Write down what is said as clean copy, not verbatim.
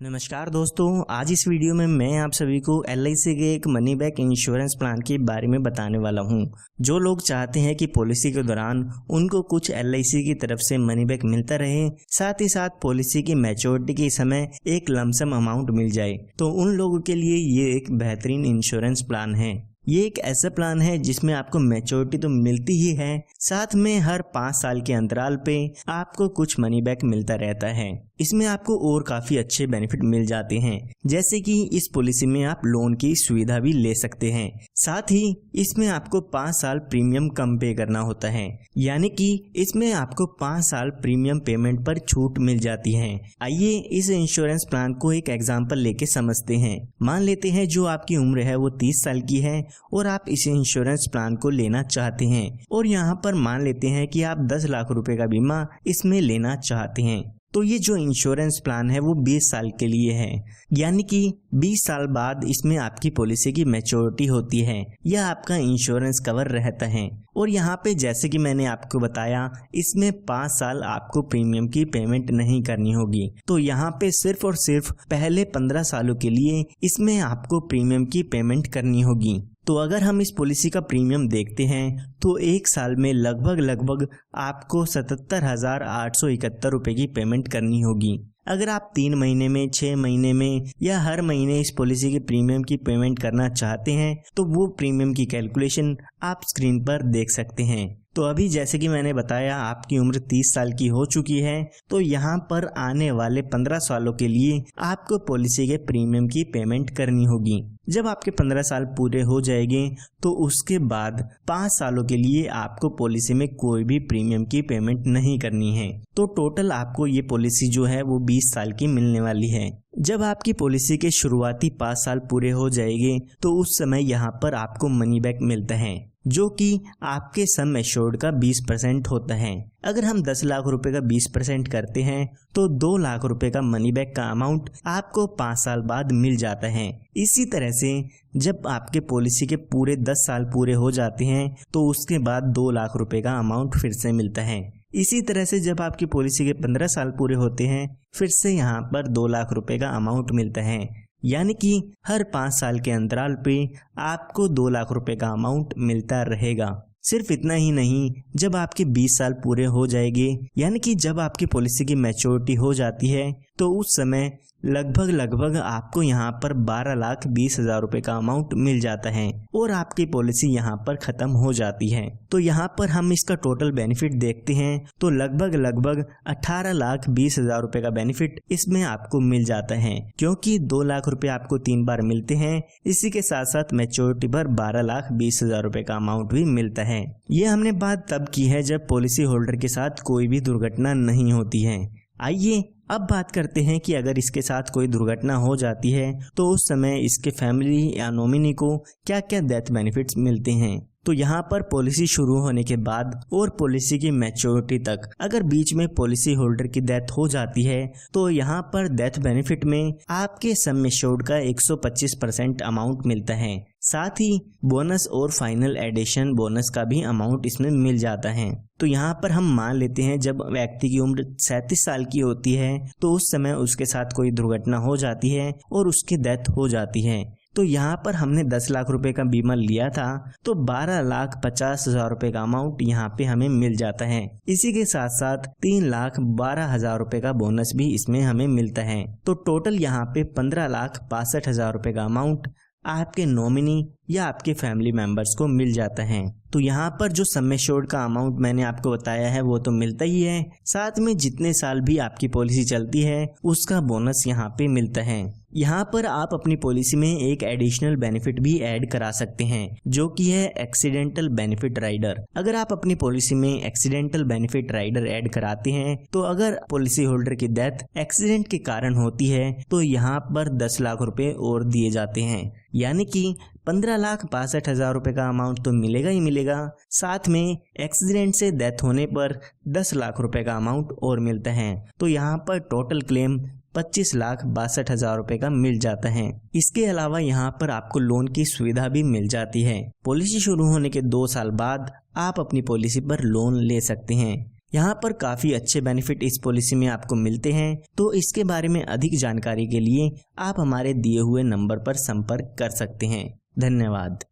नमस्कार दोस्तों, आज इस वीडियो में मैं आप सभी को LIC के एक मनी बैक इंश्योरेंस प्लान के बारे में बताने वाला हूं। जो लोग चाहते हैं कि पॉलिसी के दौरान उनको कुछ LIC की तरफ से मनी बैक मिलता रहे, साथ ही साथ पॉलिसी की मैच्योरिटी के समय एक लमसम अमाउंट मिल जाए, तो उन लोगों के लिए ये एक बेहतरीन इंश्योरेंस प्लान है। ये एक ऐसा प्लान है जिसमें आपको मैच्योरिटी तो मिलती ही है, साथ में हर 5 साल के अंतराल पे आपको कुछ मनी बैक मिलता रहता है। इसमें आपको और काफी अच्छे बेनिफिट मिल जाते हैं, जैसे कि इस पॉलिसी में आप लोन की सुविधा भी ले सकते हैं। साथ ही इसमें आपको 5 साल प्रीमियम कम पे करना होता है, यानी कि इसमें आपको 5 साल प्रीमियम पेमेंट पर छूट मिल जाती है। आइए इस इंश्योरेंस प्लान को एक एग्जांपल लेके समझते हैं। मान लेते हैं जो आपकी उम्र है वो 30 साल की है और आप इस इंश्योरेंस प्लान को लेना चाहते हैं, और यहाँ पर मान लेते हैं कि आप 10 लाख रुपए का बीमा इसमें लेना चाहते हैं। तो ये जो इंश्योरेंस प्लान है वो 20 साल के लिए है, यानी कि 20 साल बाद इसमें आपकी पॉलिसी की मैच्योरिटी होती है या आपका इंश्योरेंस कवर रहता है। और यहाँ पे जैसे कि मैंने आपको बताया, इसमें 5 साल आपको प्रीमियम की पेमेंट नहीं करनी होगी। तो यहाँ पे सिर्फ और सिर्फ पहले 15 सालों के लिए इसमें आपको प्रीमियम की पेमेंट करनी होगी। तो अगर हम इस पॉलिसी का प्रीमियम देखते हैं तो एक साल में लगभग आपको 77,871 रुपए की पेमेंट करनी होगी। अगर आप 3 महीने में, 6 महीने में या हर महीने इस पॉलिसी के प्रीमियम की पेमेंट करना चाहते हैं तो वो प्रीमियम की कैलकुलेशन आप स्क्रीन पर देख सकते हैं। तो अभी जैसे कि मैंने बताया आपकी उम्र 30 साल की हो चुकी है, तो यहाँ पर आने वाले 15 सालों के लिए आपको पॉलिसी के प्रीमियम की पेमेंट करनी होगी। जब आपके 15 साल पूरे हो जाएंगे तो उसके बाद 5 सालों के लिए आपको पॉलिसी में कोई भी प्रीमियम की पेमेंट नहीं करनी है। तो टोटल आपको ये पॉलिसी जो है वो 20 साल की मिलने वाली है। जब आपकी पॉलिसी के शुरुआती 5 साल पूरे हो जाएंगे तो उस समय यहाँ पर आपको मनी बैक मिलता है, जो कि आपके सम एश्योर्ड का 20% होता है। अगर हम 10 लाख रुपए का 20% करते हैं तो 2 लाख रुपए का मनी बैक का अमाउंट आपको 5 साल बाद मिल जाता है। इसी तरह से जब आपके पॉलिसी के पूरे 10 साल पूरे हो जाते हैं तो उसके बाद 2 लाख रुपए का अमाउंट फिर से मिलता है। इसी तरह से जब आपकी पॉलिसी के 15 साल पूरे होते हैं फिर से यहाँ पर 2 लाख रुपए का अमाउंट मिलता है, यानी कि हर 5 साल के अंतराल पे आपको 2 लाख रुपए का अमाउंट मिलता रहेगा। सिर्फ इतना ही नहीं, जब आपके 20 साल पूरे हो जाएंगे, यानी कि जब आपकी पॉलिसी की मैच्योरिटी हो जाती है, तो उस समय लगभग आपको यहाँ पर 12,20,000 रुपए का अमाउंट मिल जाता है और आपकी पॉलिसी यहाँ पर खत्म हो जाती है। तो यहाँ पर हम इसका टोटल बेनिफिट देखते हैं तो लगभग 18,20,000 रुपए का बेनिफिट इसमें आपको मिल जाता है, क्योंकि 2 लाख रुपए आपको 3 बार मिलते हैं। इसी के साथ साथ मैच्योरिटी पर 12,20,000 रुपए का अमाउंट भी मिलता है। ये हमने बात तब की है जब पॉलिसी होल्डर के साथ कोई भी दुर्घटना नहीं होती है। आइए अब बात करते हैं कि अगर इसके साथ कोई दुर्घटना हो जाती है तो उस समय इसके फैमिली या नॉमिनी को क्या क्या डेथ बेनिफिट्स मिलते हैं। तो यहाँ पर पॉलिसी शुरू होने के बाद और पॉलिसी की मैच्योरिटी तक अगर बीच में पॉलिसी होल्डर की डेथ हो जाती है तो यहाँ पर डेथ बेनिफिट में आपके सम एश्योर्ड का 125% अमाउंट मिलता है। साथ ही बोनस और फाइनल एडिशन बोनस का भी अमाउंट इसमें मिल जाता है। तो यहाँ पर हम मान लेते हैं जब व्यक्ति की उम्र 37 साल की होती है तो उस समय उसके साथ कोई दुर्घटना हो जाती है और उसकी डेथ हो जाती है। तो यहाँ पर हमने 10 लाख रुपए का बीमा लिया था तो 12,50,000 रुपए का अमाउंट यहाँ पे हमें मिल जाता है। इसी के साथ साथ 3,12,000 रुपए का बोनस भी इसमें हमें मिलता है। तो टोटल यहाँ पे 15,62,000 रुपए का अमाउंट आपके नॉमिनी या आपके फैमिली मेंबर्स को मिल जाता है। तो यहाँ पर जो सम एश्योर्ड का अमाउंट मैंने आपको बताया है वो तो मिलता ही है, साथ में जितने साल भी आपकी पॉलिसी चलती है उसका बोनस यहाँ पे मिलता है। यहाँ पर आप अपनी पॉलिसी में एक एडिशनल बेनिफिट भी ऐड करा सकते हैं, जो कि है एक्सीडेंटल बेनिफिट राइडर। अगर आप अपनी पॉलिसी में एक्सीडेंटल बेनिफिट राइडर ऐड कराते हैं तो अगर पॉलिसी होल्डर की डेथ एक्सीडेंट के कारण होती है तो यहाँ पर 10 लाख रुपए और दिए जाते हैं, यानी कि 15,62,000 रुपए का अमाउंट तो मिलेगा ही मिलेगा, साथ में एक्सीडेंट से डेथ होने पर 10 लाख रुपए का अमाउंट और मिलता है। तो यहाँ पर टोटल क्लेम 25,62,000 रुपए का मिल जाता है। इसके अलावा यहाँ पर आपको लोन की सुविधा भी मिल जाती है। पॉलिसी शुरू होने के 2 साल बाद आप अपनी पॉलिसी पर लोन ले सकते हैं। यहाँ पर काफ़ी अच्छे बेनिफिट इस पॉलिसी में आपको मिलते हैं। तो इसके बारे में अधिक जानकारी के लिए आप हमारे दिए हुए नंबर पर संपर्क कर सकते हैं। धन्यवाद।